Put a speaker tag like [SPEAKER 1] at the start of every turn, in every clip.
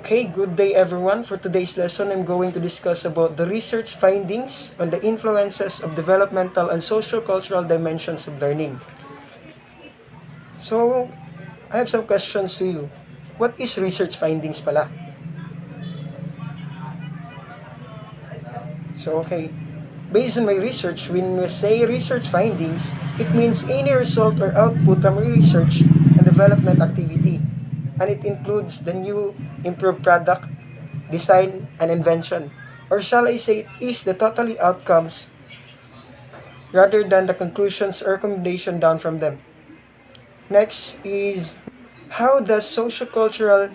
[SPEAKER 1] Okay, good day everyone. For today's lesson, I'm going to discuss about the research findings on the influences of developmental and socio-cultural dimensions of learning. So, I have some questions to you. What is research findings pala? Based on my research, when we say research findings, it means any result or output from research and development activity. And it includes the new improved product, design, and invention. Or shall I say it is the totally outcomes rather than the conclusions or recommendation down from them. Next is how does sociocultural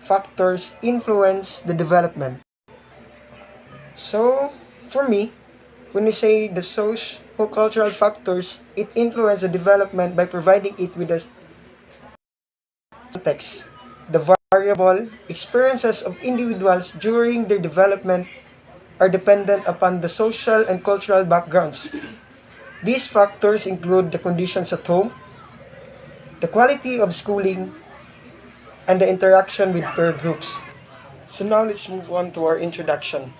[SPEAKER 1] factors influence the development? So, for me, when we say the socio-cultural factors, it influences the development by providing it with a context. The variable experiences of individuals during their development are dependent upon the social and cultural backgrounds. These factors include the conditions at home, the quality of schooling, and the interaction with peer groups. So now let's move on to our introduction.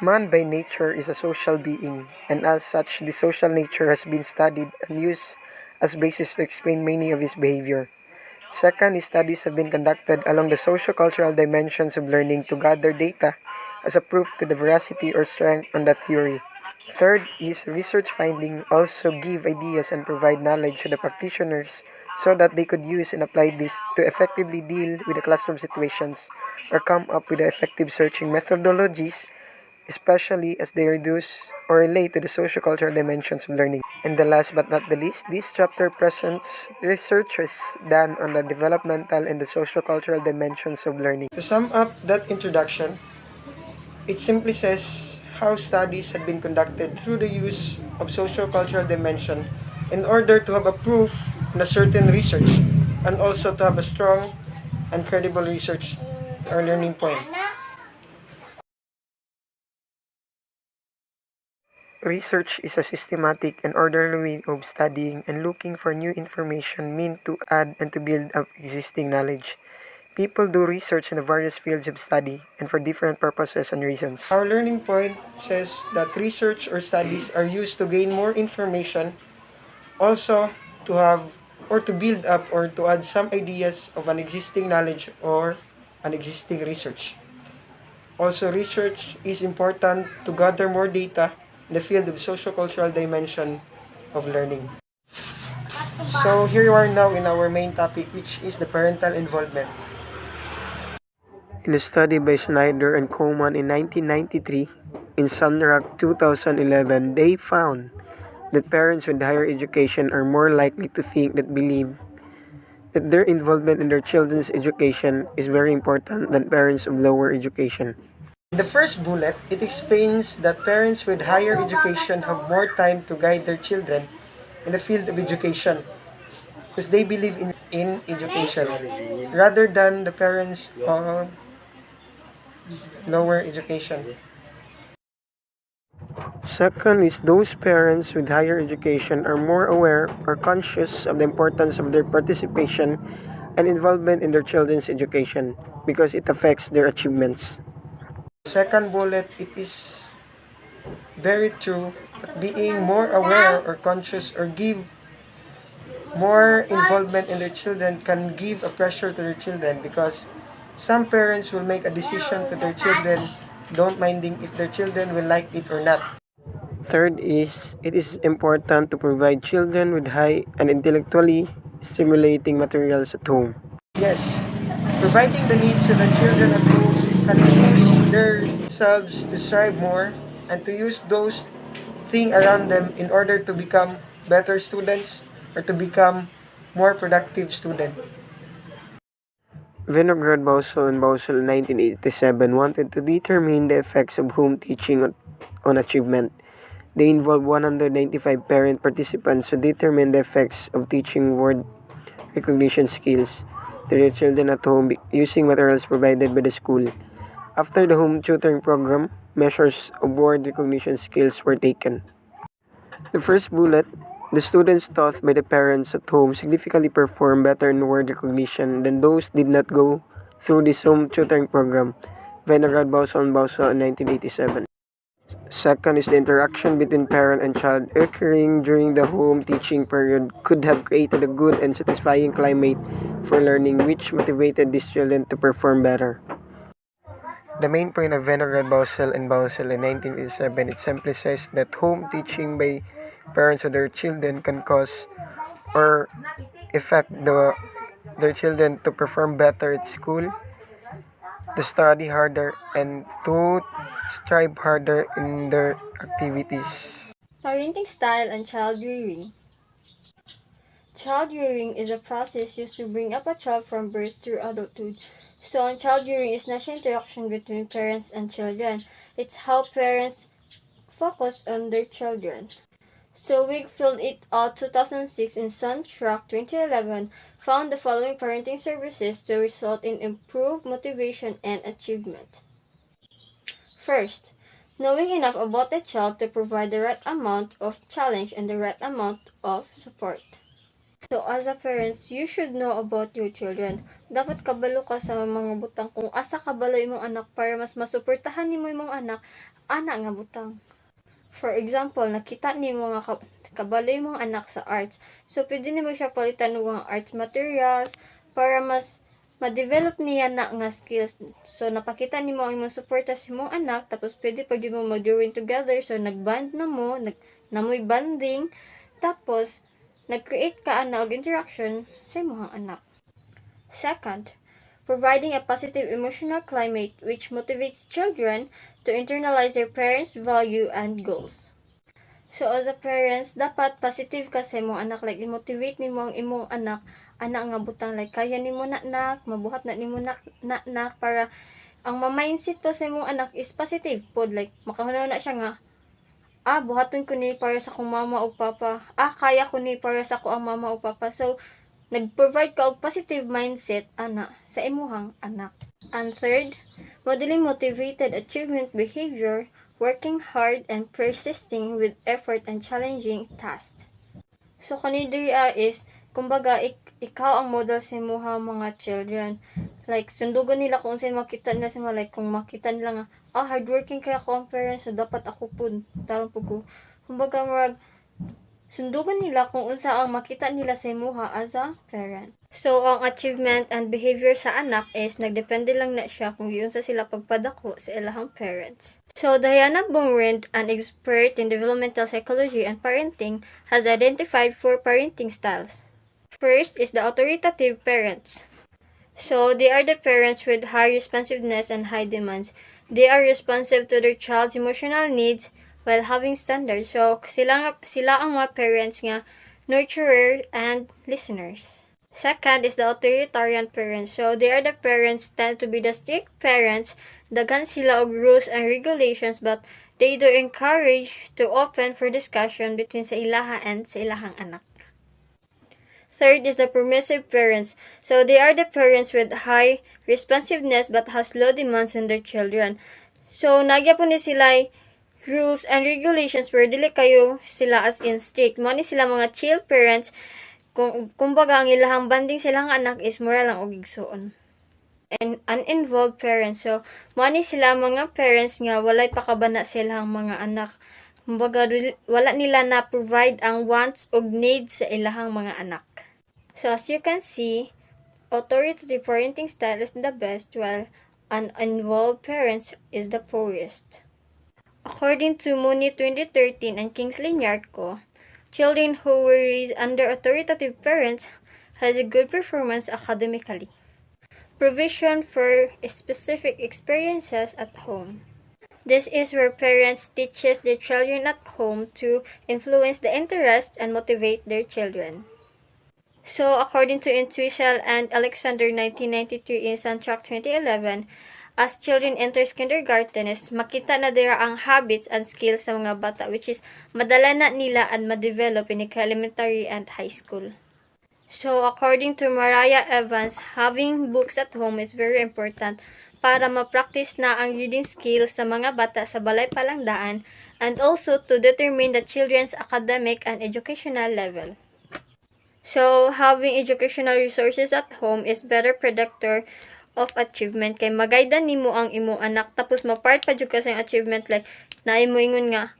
[SPEAKER 1] Man by nature is a social being, and as such, the social nature has been studied and used as basis to explain many of his behavior. Second, studies have been conducted along the socio-cultural dimensions of learning to gather data as a proof to the veracity or strength on that theory. Third is research finding also give ideas and provide knowledge to the practitioners so that they could use and apply this to effectively deal with the classroom situations or come up with effective searching methodologies, especially as they reduce or relate to the sociocultural dimensions of learning. And the last but not the least, this chapter presents researches done on the developmental and the sociocultural dimensions of learning. To sum up that introduction, it simply says how studies have been conducted through the use of sociocultural dimension in order to have a proof in a certain research and also to have a strong and credible research or learning point. Research is a systematic and orderly way of studying and looking for new information meant to add and to build up existing knowledge. People do research in the various fields of study and for different purposes and reasons. Our learning point says that research or studies are used to gain more information, also to have or to build up or to add some ideas of an existing knowledge or an existing research. Also, research is important to gather more data in the field of sociocultural dimension of learning. So here you are now in our main topic, which is the parental involvement. In a study by Schneider and Coleman in 1993, in Sunrock 2011, they found that parents with higher education are more likely to think that believe that their involvement in their children's education is very important than parents of lower education. In the first bullet, it explains that parents with higher education have more time to guide their children in the field of education because they believe in education rather than the parents of lower education. Second is those parents with higher education are more aware or conscious of the importance of their participation and involvement in their children's education because it affects their achievements. Second bullet, it is very true that being more aware or conscious or give more involvement in their children can give a pressure to their children because some parents will make a decision to their children, don't minding if their children will like it or not. Third is, it is important to provide children with high and intellectually stimulating materials at home. Yes, providing the needs of the children at home can use themselves to strive more and to use those things around them in order to become better students or to become more productive students. Vinograd Bousel and Bousel in 1987 wanted to determine the effects of home teaching on achievement. They involved 195 parent participants to determine the effects of teaching word recognition skills to their children at home using materials provided by the school. After the home tutoring program, measures of word recognition skills were taken. The first bullet, The students taught by the parents at home significantly perform better in word recognition than those did not go through this home tutoring program, Venerad Bausol and Bausol in 1987. Second is the interaction between parent and child occurring during the home teaching period could have created a good and satisfying climate for learning which motivated these children to perform better. The main point of Venerad Bausol and Bausol in 1987 it simply says that home teaching by parents of their children can cause or affect their children to perform better at school, to study harder, and to strive harder in their activities.
[SPEAKER 2] Parenting style and child rearing. Child rearing is a process used to bring up a child from birth through adulthood. So, child rearing is not an interaction between parents and children. It's how parents focus on their children. So, Wigfield et al. 2006 and Suntrack 2011 found the following parenting services to result in improved motivation and achievement. First, knowing enough about the child to provide the right amount of challenge and the right amount of support. So, as a parents, you should know about your children. Dapat kabalo ka sa mga butang kung asa kabalo imong anak para mas masuportahan nimo imong anak, ana nga butang. For example, nakita nimo nga kabalo imong anak sa arts. So, pwede nimo siya palitan ng mga arts materials para mas ma-develop niya na nga skills. So, napakita nimo ang imong suporta sa imong anak, tapos pwede pag mo mag-drawing together. So, nag-band na mo, namoy banding, tapos, nag-create ka na og interaction sa imong anak. Second, providing a positive emotional climate which motivates children to internalize their parents' value and goals. So, as a parents, dapat positive ka sa imong anak. Like, i-motivate nimo ang imong anak nga butang. Like, kaya nimo nak, mabuhat na nimo nak, para ang ma-mindset to sa imong anak is positive pod. Like, makahunaw na siya nga, buhaton ko ni para sa kong mama o papa. Kaya ko ni para sa ko ang mama o papa. So, nag-provide ka og positive mindset, sa imuhang anak. And third, modeling motivated achievement behavior, working hard and persisting with effort and challenging tasks. So, kanidiri is, kumbaga, ikaw ang model sa imuhang mga children. Like, sundugan nila kung saan makita nila sa mga, like, kung makita nila nga, hardworking kaya ako ang parents, so dapat ako po, tarong po ko. Kumbaga, sundugan nila kung unsa ang makita nila sa imuha as a parent. So, ang achievement and behavior sa anak is, nagdepende lang na siya kung giunsa sila pagpadako sa ilahang parents. So, Diana Bumrind, an expert in developmental psychology and parenting, has identified 4 parenting styles. First is the authoritative parents. So, they are the parents with high responsiveness and high demands. They are responsive to their child's emotional needs while having standards. So, sila ang mga parents nga nurturer and listeners. Second is the authoritarian parents. So, they are the parents tend to be the strict parents. Daghan sila og rules and regulations but they do encourage to open for discussion between sa ilaha and sa ilahang anak. Third is the permissive parents. So, they are the parents with high responsiveness but has low demands on their children. So, nagya po ni sila rules and regulations pero dili kayo sila as in strict. Mo ni sila mga chill parents. Kumbaga, ang ilahang banding silang anak is mura lang og igsuon. And uninvolved parents. So, mo ni sila mga parents nga walay pakabana silang mga anak. Kumbaga, wala nila na-provide ang wants og needs sa ilahang mga anak. So, as you can see, authoritative parenting style is the best while uninvolved parents is the poorest. According to Mooney 2013 and Kingsley Nyarko, children who were raised under authoritative parents has a good performance academically. Provision for specific experiences at home. This is where parents teaches their children at home to influence the interests and motivate their children. So, according to Entwistle and Alexander 1993 in Suntrack 2011, as children enters kindergarten is makita na dira ang habits and skills sa mga bata which is madala na nila and ma-develop in elementary and high school. So, according to Mariah Evans, having books at home is very important para ma-practice na ang reading skills sa mga bata sa balay palandaan and also to determine the children's academic and educational level. So, having educational resources at home is better predictor of achievement kay magaydan nimo ang imong anak tapos mapart pa jud ka sa achievement like naay mo ingon nga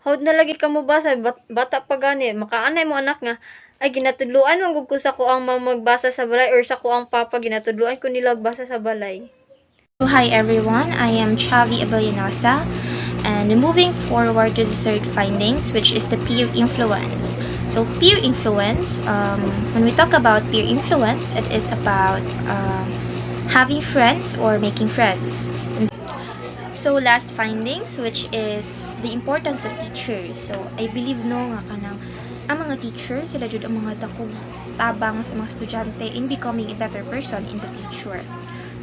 [SPEAKER 2] hawd na lagi ka mo basa bata pa gani makaanay mo anak nga ay ginatudluan man gud ko sa ko ang magbasa sa balay or sa ko ang papa ginatudluan ko nila basa sa balay.
[SPEAKER 3] So, hi everyone, I am Chavi Abellanosa, and moving forward to the third findings, which is the peer influence. So, peer influence, when we talk about peer influence, it is about having friends or making friends. So, last findings, which is the importance of teachers. So, I believe no nga kanang ang mga teachers, sila jud ang mga dakong tabang sa mga estudyante in becoming a better person in the future.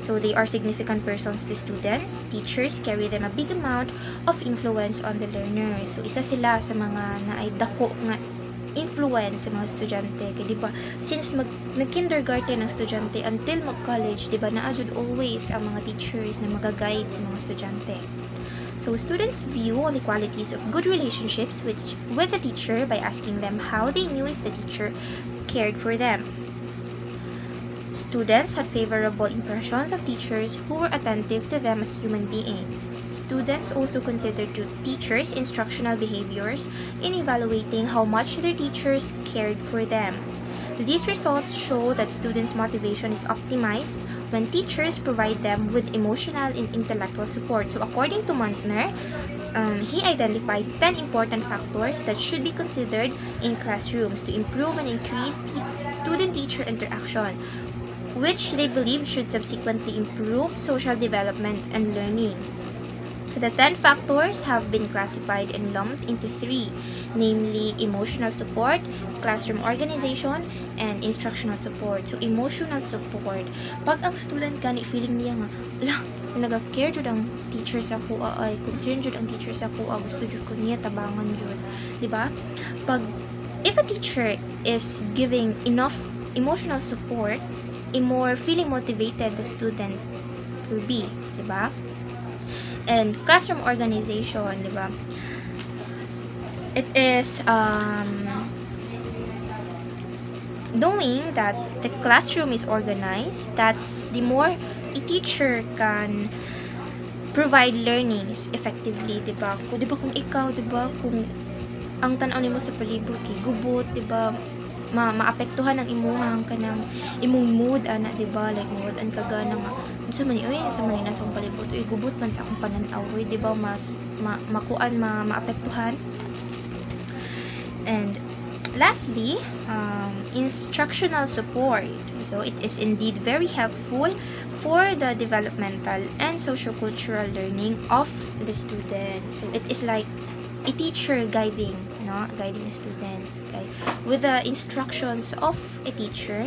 [SPEAKER 3] So they are significant persons to students. Teachers carry them a big amount of influence on the learner. So isa sila sa mga naay dako nga influence sa mga estudyante. Kaya diba, since nag-kindergarten ang estudyante until mag-college, diba, naajud always ang mga teachers na mag-guide sa mga estudyante. So students view on the qualities of good relationships with the teacher by asking them how they knew if the teacher cared for them. Students had favorable impressions of teachers who were attentive to them as human beings. Students also considered teachers' instructional behaviors in evaluating how much their teachers cared for them. These results show that students' motivation is optimized when teachers provide them with emotional and intellectual support. So according to Mantner, he identified 10 important factors that should be considered in classrooms to improve and increase student-teacher interaction, which they believe should subsequently improve social development and learning. The 10 factors have been classified and lumped into 3, namely emotional support, classroom organization, and instructional support. So, emotional support. Pag ang student gani feeling niya nga, nag-care jud ang teacher sa kuha ay concerned jud ang teacher sa kuha, gusto jud ko niya tabangan jud, di ba? If a teacher is giving enough emotional support, a more feeling motivated the student will be, di ba? And classroom organization, di ba? It is knowing that the classroom is organized, that's the more a teacher can provide learnings effectively, di ba? Di ba kung ikaw, di ba, kung ang tanaw nimo sa palibot kay gubot, di ba? Maapektuhan ang imuhang kanang imong mood ana, di ba, like mood an kaga nga unsa man ni unsa man ni nasa palibot gubot man sa akong pananaw, di ba, makuan maapektuhan. And lastly, instructional support. So it is indeed very helpful for the developmental and sociocultural learning of the student. So it is like a teacher guiding a student. Okay? With the instructions of a teacher,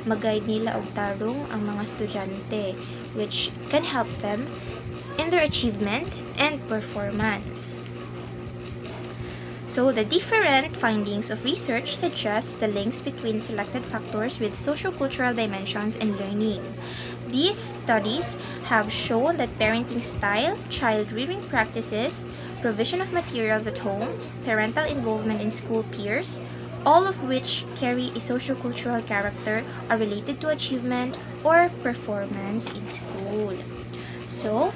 [SPEAKER 3] mag-guide nila og tarong ang mga estudyante, which can help them in their achievement and performance. So, the different findings of research suggest the links between selected factors with sociocultural dimensions and learning. These studies have shown that parenting style, child rearing practices, provision of materials at home, parental involvement in school peers, all of which carry a sociocultural character, are related to achievement or performance in school. So,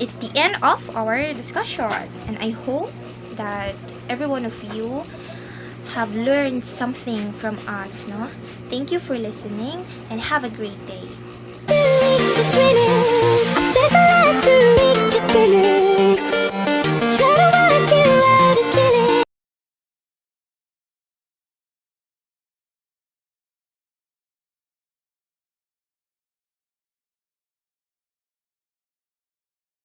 [SPEAKER 3] it's the end of our discussion, and I hope that every one of you have learned something from us, no? Thank you for listening, and have a great day.
[SPEAKER 4] Just spinning. I spent the last 2 weeks just spinning.